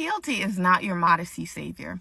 PLT is not your modesty savior.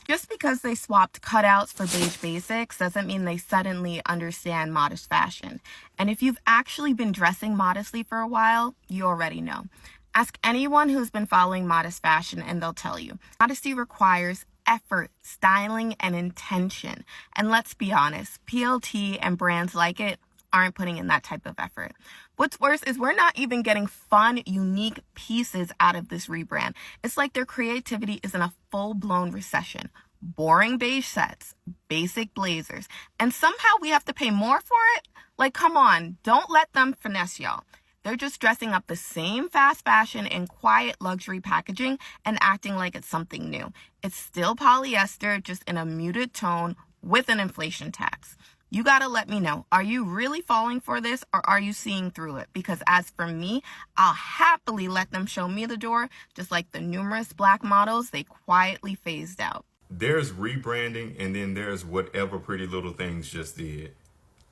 Just because they swapped cutouts for beige basics doesn't mean they suddenly understand modest fashion. And if you've actually been dressing modestly for a while, you already know. Ask anyone who's been following modest fashion and they'll tell you. Modesty requires effort, styling, and intention. And let's be honest, PLT and brands like it aren't putting in that type of effort. What's worse is we're not even getting fun, unique pieces out of this rebrand. It's like their creativity is in a full-blown recession. Boring beige sets, basic blazers, and somehow we have to pay more for it? Like, come on, don't let them finesse y'all. They're just dressing up the same fast fashion in quiet luxury packaging and acting like it's something new. It's still polyester, just in a muted tone with an inflation tax. You gotta let me know, are you really falling for this or are you seeing through it? Because as for me, I'll happily let them show me the door, just like the numerous black models they quietly phased out. There's rebranding and then there's whatever Pretty Little Things just did.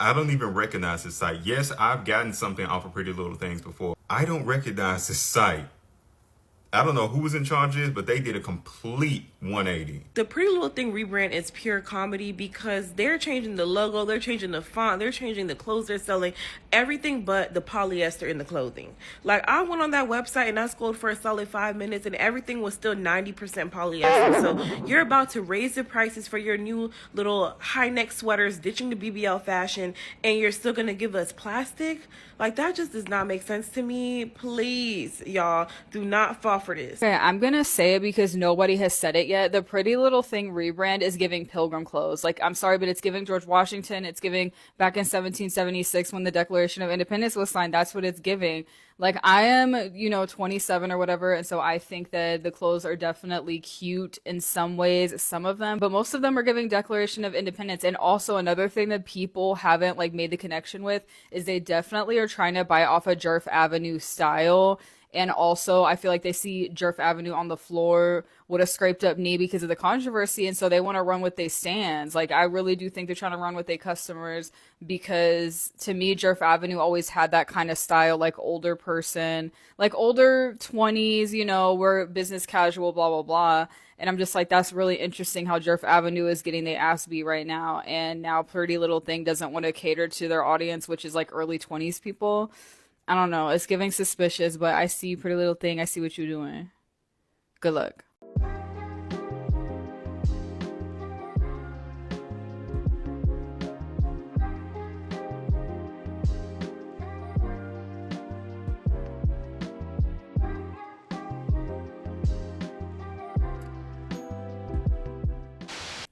I don't even recognize this site. Yes, I've gotten something off of Pretty Little Things before. I don't recognize this site. I don't know who was in charge of this, but they did a complete 180. The Pretty Little Thing rebrand is pure comedy because they're changing the logo, they're changing the font, they're changing the clothes they're selling, everything but the polyester in the clothing. Like, I went on that website and I scrolled for a solid 5 minutes and everything was still 90% polyester. So you're about to raise the prices for your new little high neck sweaters, ditching the BBL fashion, and you're still gonna give us plastic? Like, that just does not make sense to me. Please, y'all, do not fall for this. Okay, I'm gonna say it because nobody has said it yet. The Pretty Little Thing rebrand is giving pilgrim clothes. Like, I'm sorry, but it's giving George Washington. It's giving back in 1776 when the Declaration of Independence was signed. That's what it's giving. Like, I am, 27 or whatever, and so I think that the clothes are definitely cute in some ways, some of them, but most of them are giving Declaration of Independence. And also another thing that people haven't, made the connection with is they definitely are trying to buy off a Jerf Avenue style. And also, I feel like they see Jerf Avenue on the floor with a scraped up knee because of the controversy. And so they want to run with their stands. Like, I really do think they're trying to run with their customers because to me, Jerf Avenue always had that kind of style, like older person, like older 20s, we're business casual, blah, blah, blah. And I'm just like, that's really interesting how Jerf Avenue is getting their ass beat right now. And now Pretty Little Thing doesn't want to cater to their audience, which is like early 20s people. I don't know. It's giving suspicious, but I see Pretty Little Thing. I see what you're doing. Good luck.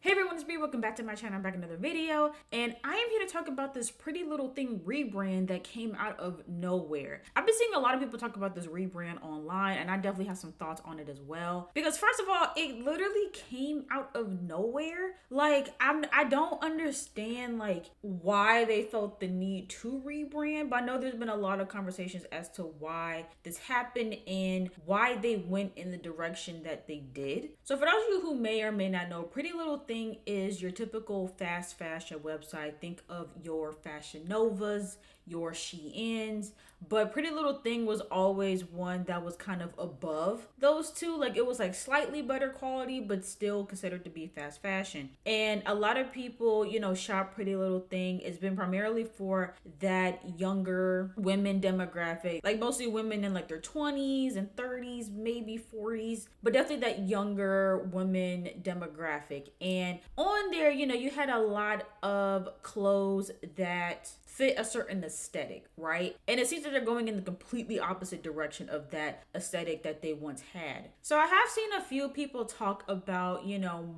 Hey everyone, it's me. Welcome back to my channel. I'm back in another video, and I am here to talk about this Pretty Little Thing rebrand that came out of nowhere. I've been seeing a lot of people talk about this rebrand online, and I definitely have some thoughts on it as well. Because first of all, it literally came out of nowhere. Like, I don't understand why they felt the need to rebrand, but I know there's been a lot of conversations as to why this happened and why they went in the direction that they did. So for those of you who may or may not know, Pretty Little Thing is your typical fast fashion website. Think of your Fashion Novas, your Sheins, but Pretty Little Thing was always one that was kind of above those two. Like, it was slightly better quality, but still considered to be fast fashion. And a lot of people, shop Pretty Little Thing. It's been primarily for that younger women demographic, like mostly women in their 20s and 30s, maybe 40s, but definitely that younger women demographic. And on there, you had a lot of clothes that fit a certain aesthetic, right? And it seems that they're going in the completely opposite direction of that aesthetic that they once had. So I have seen a few people talk about,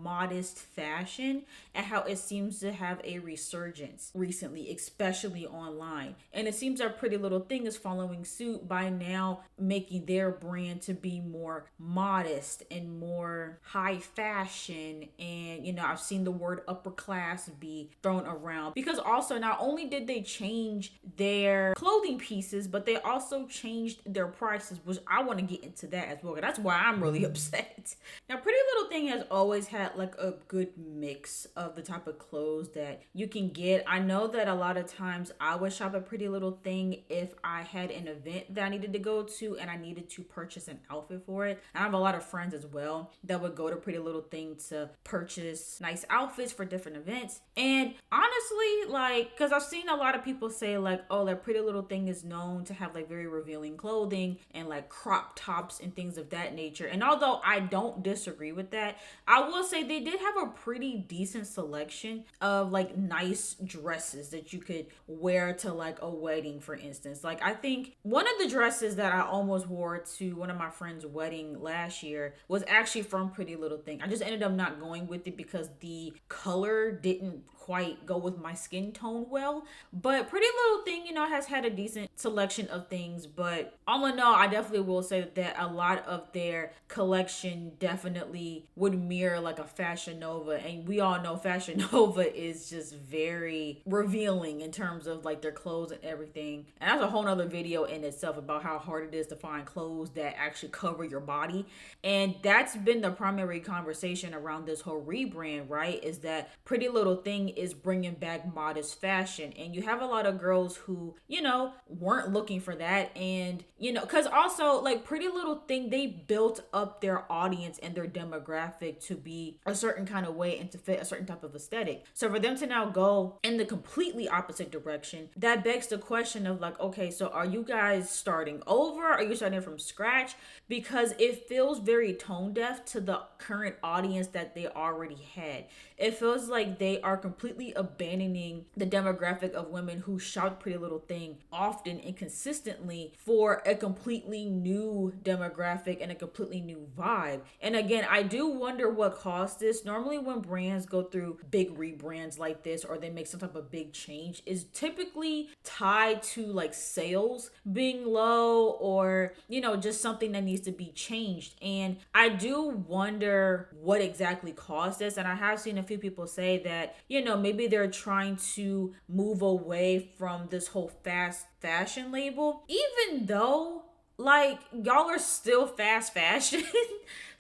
modest fashion and how it seems to have a resurgence recently, especially online. And it seems that Pretty Little Thing is following suit by now making their brand to be more modest and more high fashion. And, I've seen the word upper class be thrown around because also not only did they change their clothing pieces, but they also changed their prices, which I want to get into that as well. That's why I'm really upset. Now, Pretty Little Thing has always had like a good mix of the type of clothes that you can get. I know that a lot of times I would shop at Pretty Little Thing if I had an event that I needed to go to and I needed to purchase an outfit for it. And I have a lot of friends as well that would go to Pretty Little Thing to purchase nice outfits for different events. And honestly, like, because I've seen a lot of people say like, oh, that Pretty Little Thing is known to have like very revealing clothing and like crop tops and things of that nature. And although I don't disagree with that, I will say they did have a pretty decent selection of like nice dresses that you could wear to like a wedding, for instance. Like, I think one of the dresses that I almost wore to one of my friend's wedding last year was actually from Pretty Little Thing. I just ended up not going with it because the color didn't quite go with my skin tone well. But Pretty Little Thing, you know, has had a decent selection of things. But all in all, I definitely will say that a lot of their collection definitely would mirror like a Fashion Nova. And we all know Fashion Nova is just very revealing in terms of like their clothes and everything. And that's a whole nother video in itself about how hard it is to find clothes that actually cover your body. And that's been the primary conversation around this whole rebrand, right? Is that Pretty Little Thing is bringing back modest fashion. And you have a lot of girls who, you know, weren't looking for that. And, you know, because also like Pretty Little Thing, they built up their audience and their demographic to be a certain kind of way and to fit a certain type of aesthetic. So for them to now go in the completely opposite direction, that begs the question of like, okay, so are you guys starting over? Are you starting from scratch? Because it feels very tone deaf to the current audience that they already had. It feels like they are completely abandoning the demographic of women who shop Pretty Little Thing often and consistently for a completely new demographic and a completely new vibe. And again, I do wonder what caused this. Normally when brands go through big rebrands like this or they make some type of big change, is typically tied to like sales being low or, you know, just something that needs to be changed. And I do wonder what exactly caused this. And I have seen a few people say that, you know, maybe they're trying to move away from this whole fast fashion label, even though like y'all are still fast fashion.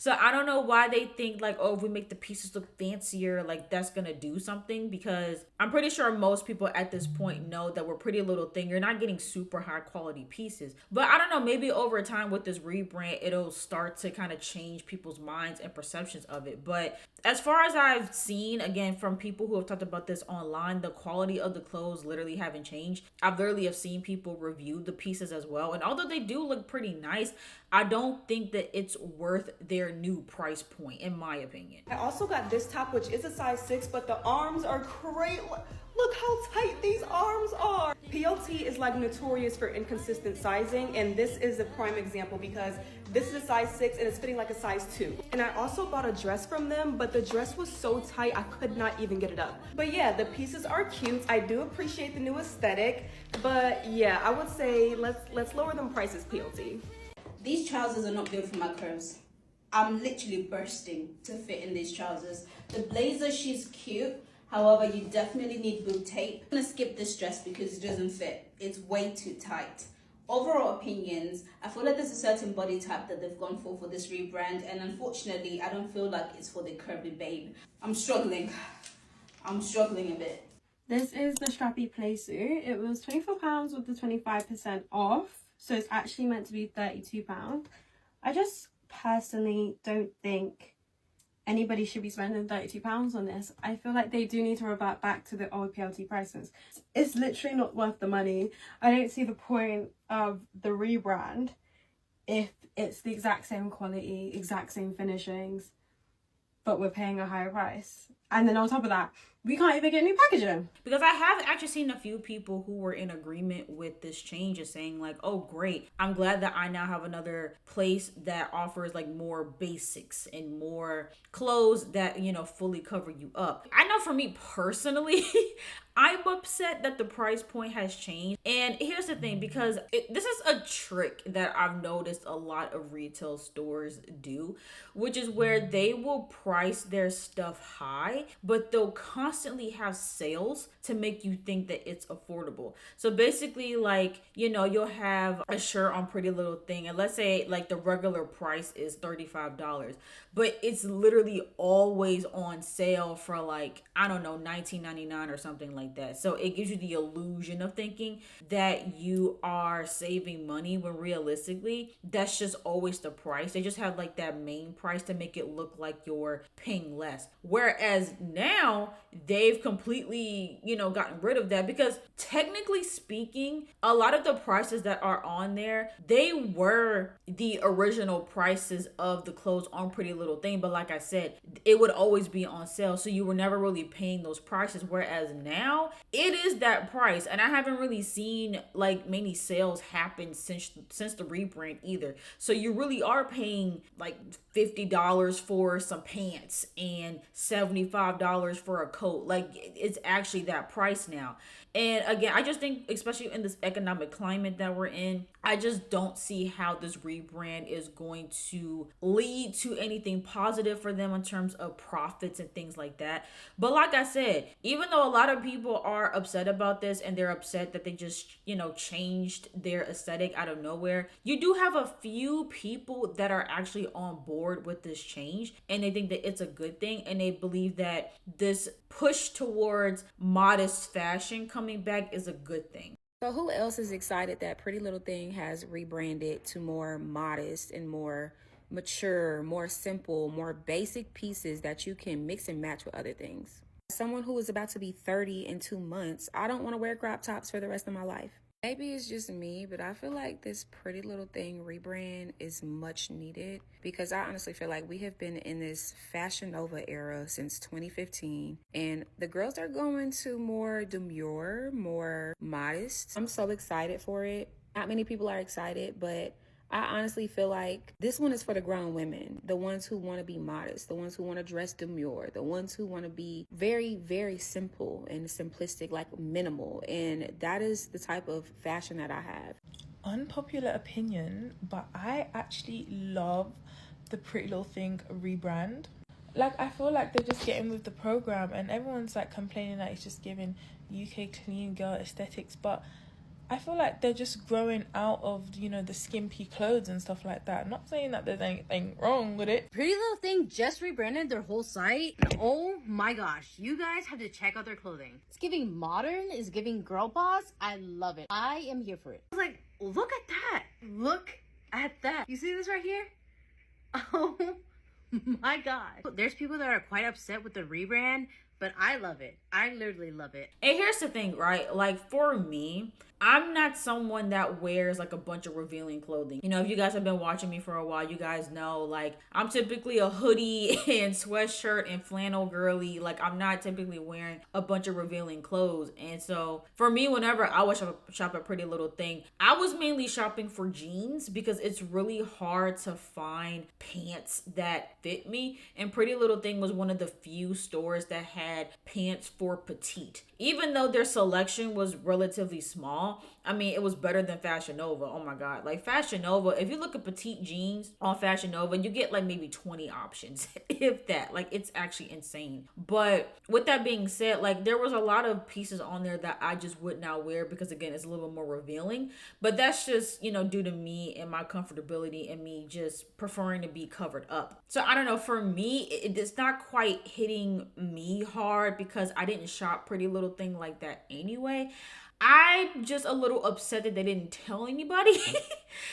So I don't know why they think like, oh, if we make the pieces look fancier, like that's gonna do something, because I'm pretty sure most people at this point know that we're Pretty Little Thing. You're not getting super high quality pieces. But I don't know, maybe over time with this rebrand, it'll start to kind of change people's minds and perceptions of it. But as far as I've seen, again, from people who have talked about this online, the quality of the clothes literally haven't changed. I've literally have seen people review the pieces as well. And although they do look pretty nice, I don't think that it's worth their new price point, in my opinion. I also got this top, which is a size 6, but the arms are great. Look how tight these arms are. PLT is like notorious for inconsistent sizing, and this is a prime example because this is a size 6 and it's fitting like a size 2. And I also bought a dress from them, but the dress was so tight I could not even get it up. But yeah, the pieces are cute. I do appreciate the new aesthetic, but yeah, I would say let's lower them prices, PLT. These trousers are not good for my curves. I'm literally bursting to fit in these trousers. The blazer, she's cute. However, you definitely need boob tape. I'm gonna skip this dress because it doesn't fit. It's way too tight. Overall opinions, I feel like there's a certain body type that they've gone for this rebrand, and unfortunately, I don't feel like it's for the curvy babe. I'm struggling a bit. This is the strappy play suit. It was £24 with the 25% off, so it's actually meant to be £32. I just personally don't think anybody should be spending £32 on this. I feel like they do need to revert back to the old PLT prices. It's literally not worth the money. I don't see the point of the rebrand if it's the exact same quality, exact same finishings, but we're paying a higher price. And then on top of that, we can't even get new packaging. Because I have actually seen a few people who were in agreement with this change and saying like, oh great, I'm glad that I now have another place that offers like more basics and more clothes that, you know, fully cover you up. I know for me personally, I'm upset that the price point has changed. And here's the thing, because this is a trick that I've noticed a lot of retail stores do, which is where they will price their stuff high buy, but they'll constantly have sales to make you think that it's affordable. So basically, like, you know, you'll have a shirt on Pretty Little Thing, and let's say like the regular price is $35, but it's literally always on sale for like, I don't know, $19.99 or something like that. So it gives you the illusion of thinking that you are saving money when realistically that's just always the price. They just have like that main price to make it look like you're paying less. Whereas now they've completely, you know, gotten rid of that, because technically speaking, a lot of the prices that are on there, they were the original prices of the clothes on Pretty Little Thing. But like I said, it would always be on sale. So you were never really paying those prices. Whereas now it is that price. And I haven't really seen like many sales happen since the rebrand either. So you really are paying like $50 for some pants and $75 for a coat. Like, it's actually that price now. And again, I just think, especially in this economic climate that we're in, I just don't see how this rebrand is going to lead to anything positive for them in terms of profits and things like that. But like I said, even though a lot of people are upset about this and they're upset that they just, you know, changed their aesthetic out of nowhere, you do have a few people that are actually on board with this change, and they think that it's a good thing, and they believe that this push towards modest fashion coming back is a good thing. So who else is excited that Pretty Little Thing has rebranded to more modest and more mature, more simple, more basic pieces that you can mix and match with other things? As someone who is about to be 30 in 2 months, I don't want to wear crop tops for the rest of my life. Maybe it's just me, but I feel like this Pretty Little Thing rebrand is much needed, because I honestly feel like we have been in this Fashion Nova era since 2015, and the girls are going to more demure, more modest. I'm so excited for it. Not many people are excited, but I honestly feel like this one is for the grown women, the ones who want to be modest, the ones who want to dress demure, the ones who want to be very, very simple and simplistic, like minimal. And that is the type of fashion that I have. Unpopular opinion, but I actually love the Pretty Little Thing rebrand. Like, I feel like they're just getting with the program, and everyone's like complaining that it's just giving UK clean girl aesthetics, but I feel like they're just growing out of, you know, the skimpy clothes and stuff like that. I'm not saying that there's anything wrong with it. Pretty Little Thing just rebranded their whole site. Oh my gosh, you guys have to check out their clothing. It's giving modern, it's giving girl boss. I love it. I am here for it. I was like, look at that. Look at that. You see this right here? Oh my god. There's people that are quite upset with the rebrand, but I love it. I literally love it. And here's the thing, right? Like, for me, I'm not someone that wears like a bunch of revealing clothing. You know, if you guys have been watching me for a while, you guys know, like, I'm typically a hoodie and sweatshirt and flannel girly. Like, I'm not typically wearing a bunch of revealing clothes. And so for me, whenever I would shop at Pretty Little Thing, I was mainly shopping for jeans, because it's really hard to find pants that fit me. And Pretty Little Thing was one of the few stores that had pants for petite. Even though their selection was relatively small, I mean, it was better than Fashion Nova. Oh my god. Like, Fashion Nova, if you look at petite jeans on Fashion Nova, you get like maybe 20 options, if that. Like, it's actually insane. But with that being said, like, there was a lot of pieces on there that I just would not wear, because again, it's a little bit more revealing. But that's just, you know, due to me and my comfortability and me just preferring to be covered up. So I don't know, for me, it's not quite hitting me hard, because I didn't shop Pretty Little Thing like that anyway. I'm just a little upset that they didn't tell anybody,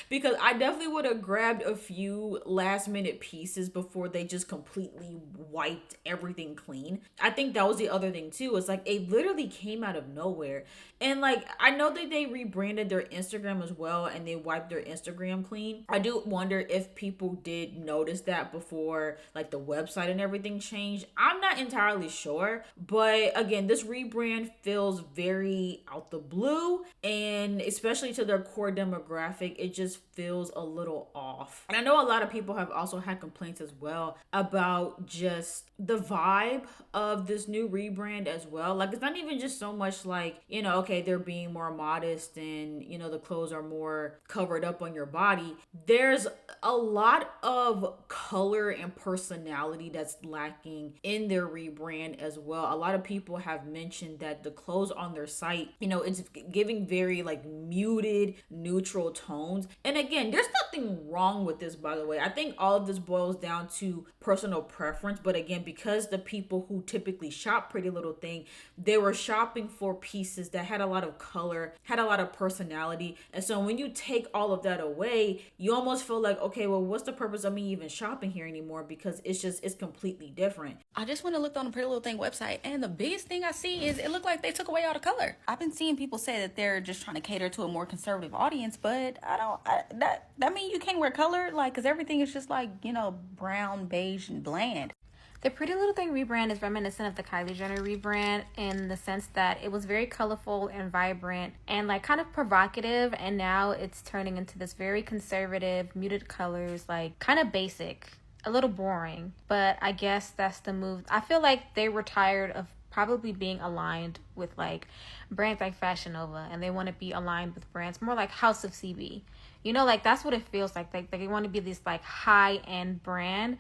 because I definitely would have grabbed a few last minute pieces before they just completely wiped everything clean. I think that was the other thing too. It's like, it literally came out of nowhere. And like, I know that they rebranded their Instagram as well, and they wiped their Instagram clean. I do wonder if people did notice that before like the website and everything changed. I'm not entirely sure, but again, this rebrand feels very out the the blue, and especially to their core demographic, it just feels a little off. And I know a lot of people have also had complaints as well about just the vibe of this new rebrand as well. Like, it's not even just so much like, you know, okay, they're being more modest and, you know, the clothes are more covered up on your body. There's a lot of color and personality that's lacking in their rebrand as well. A lot of people have mentioned that the clothes on their site, you know, it's giving very like muted, neutral tones. And again, there's nothing wrong with this, by the way. I think all of this boils down to personal preference. But again, because the people who typically shop Pretty Little Thing, they were shopping for pieces that had a lot of color, had a lot of personality. And so when you take all of that away, you almost feel like, okay, well, what's the purpose of me even shopping here anymore? Because it's completely different. I just went and looked on the Pretty Little Thing website, and the biggest thing I see is it looked like they took away all the color. I've been seeing people say that they're just trying to cater to a more conservative audience, but that means you can't wear color, like, because everything is just like, you know, brown, beige, and bland. The Pretty Little Thing rebrand is reminiscent of the Kylie Jenner rebrand in the sense that it was very colorful and vibrant and like kind of provocative, and now it's turning into this very conservative, muted colors, like kind of basic, a little boring. But I guess that's the move. I feel like they were tired of probably being aligned with like brands like Fashion Nova, and they want to be aligned with brands more like House of CB. You know, like that's what it feels like. Like they want to be this like high-end brand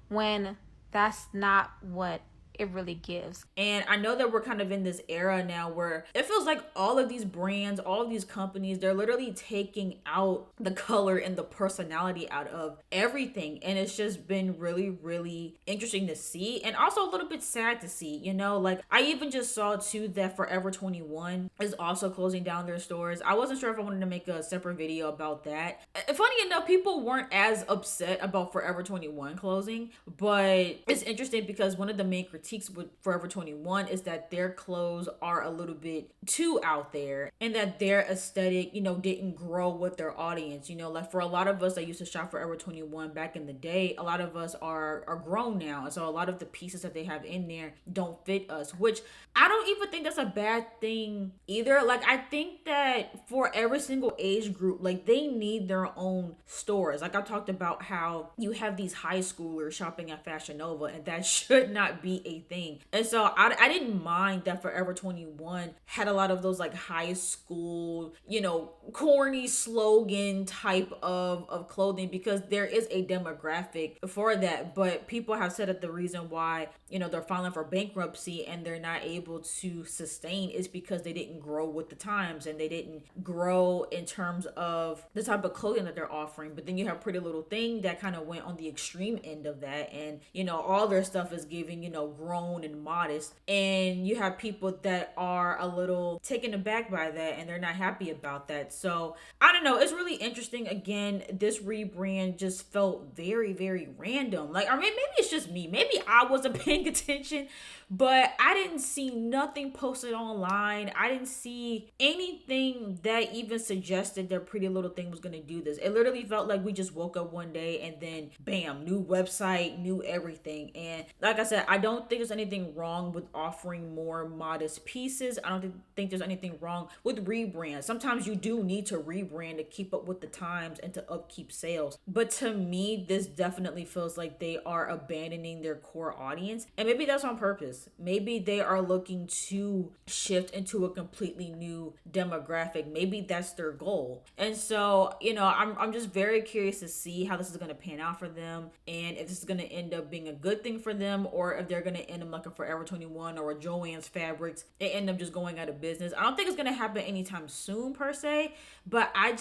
when that's not what it really gives. And I know that we're kind of in this era now where it feels like all of these brands, all of these companies, they're literally taking out the color and the personality out of everything. And it's just been really, really interesting to see, and also a little bit sad to see, you know. Like, I even just saw too that Forever 21 is also closing down their stores. I wasn't sure if I wanted to make a separate video about that. Funny enough, people weren't as upset about Forever 21 closing, but it's interesting because one of the main critiques with Forever 21 is that their clothes are a little bit too out there, and that their aesthetic, you know, didn't grow with their audience. You know, like for a lot of us that used to shop Forever 21 back in the day, a lot of us are grown now, and so a lot of the pieces that they have in there don't fit us, which I don't even think that's a bad thing either. Like, I think that for every single age group, like, they need their own stores. Like, I talked about how you have these high schoolers shopping at Fashion Nova, and that should not be a thing. And so I didn't mind that Forever 21 had a lot of those like high school, you know, corny slogan type of clothing, because there is a demographic for that. But people have said that the reason why, you know, they're filing for bankruptcy and they're not able to sustain is because they didn't grow with the times, and they didn't grow in terms of the type of clothing that they're offering. But then you have Pretty Little Thing that kind of went on the extreme end of that, and, you know, all their stuff is giving, you know, grown and modest, and you have people that are a little taken aback by that, and they're not happy about that. So I don't know, it's really interesting. Again, this rebrand just felt very, very random. Like, I mean, maybe it's just me, maybe I wasn't paying attention, but I didn't see nothing posted online. I didn't see anything that even suggested that Pretty Little Thing was going to do this. It literally felt like we just woke up one day and then bam, new website, new everything. And like I said, I don't think there's anything wrong with offering more modest pieces. I don't think there's anything wrong with rebrand. Sometimes you do need to rebrand to keep up with the times and to upkeep sales. But to me, this definitely feels like they are abandoning their core audience. And maybe that's on purpose. Maybe they are looking to shift into a completely new demographic. Maybe that's their goal. And so, you know, I'm just very curious to see how this is going to pan out for them, and if this is going to end up being a good thing for them, or if they're going to end up like a Forever 21 or a Joann's Fabrics and end up just going out of business. I don't think it's going to happen anytime soon per se, but I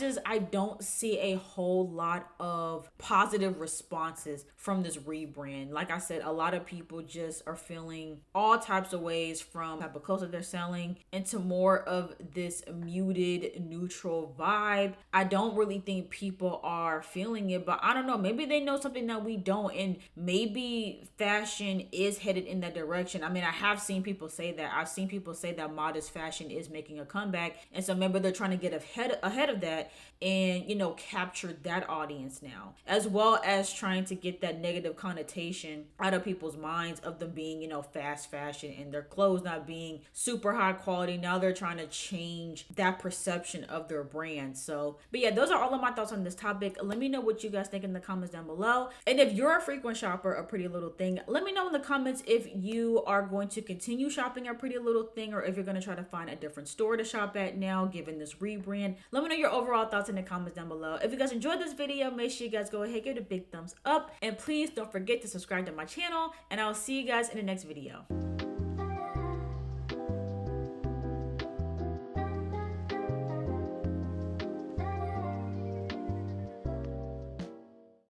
don't see a whole lot of positive responses from this rebrand. Like I said, a lot of people just are feeling all types of ways, from the type of clothes that they're selling into more of this muted, neutral vibe. I don't really think people are feeling it, but I don't know, maybe they know something that we don't, and maybe fashion is headed in that direction. I mean, I have seen people say that. I've seen people say that modest fashion is making a comeback. And so maybe they're trying to get ahead of that and, you know, capture that audience now, as well as trying to get that negative connotation out of people's minds of them being, you know, fast fashion and their clothes not being super high quality. Now they're trying to change that perception of their brand. So, but yeah, those are all of my thoughts on this topic. Let me know what you guys think in the comments down below. And if you're a frequent shopper of Pretty Little Thing, let me know in the comments if you are going to continue shopping at Pretty Little Thing or if you're going to try to find a different store to shop at now, given this rebrand. Let me know your overall thoughts in the comments down below. If you guys enjoyed this video, make sure you guys go ahead, give it a big thumbs up, and please don't forget to subscribe to my channel, and I'll see you guys in the next video.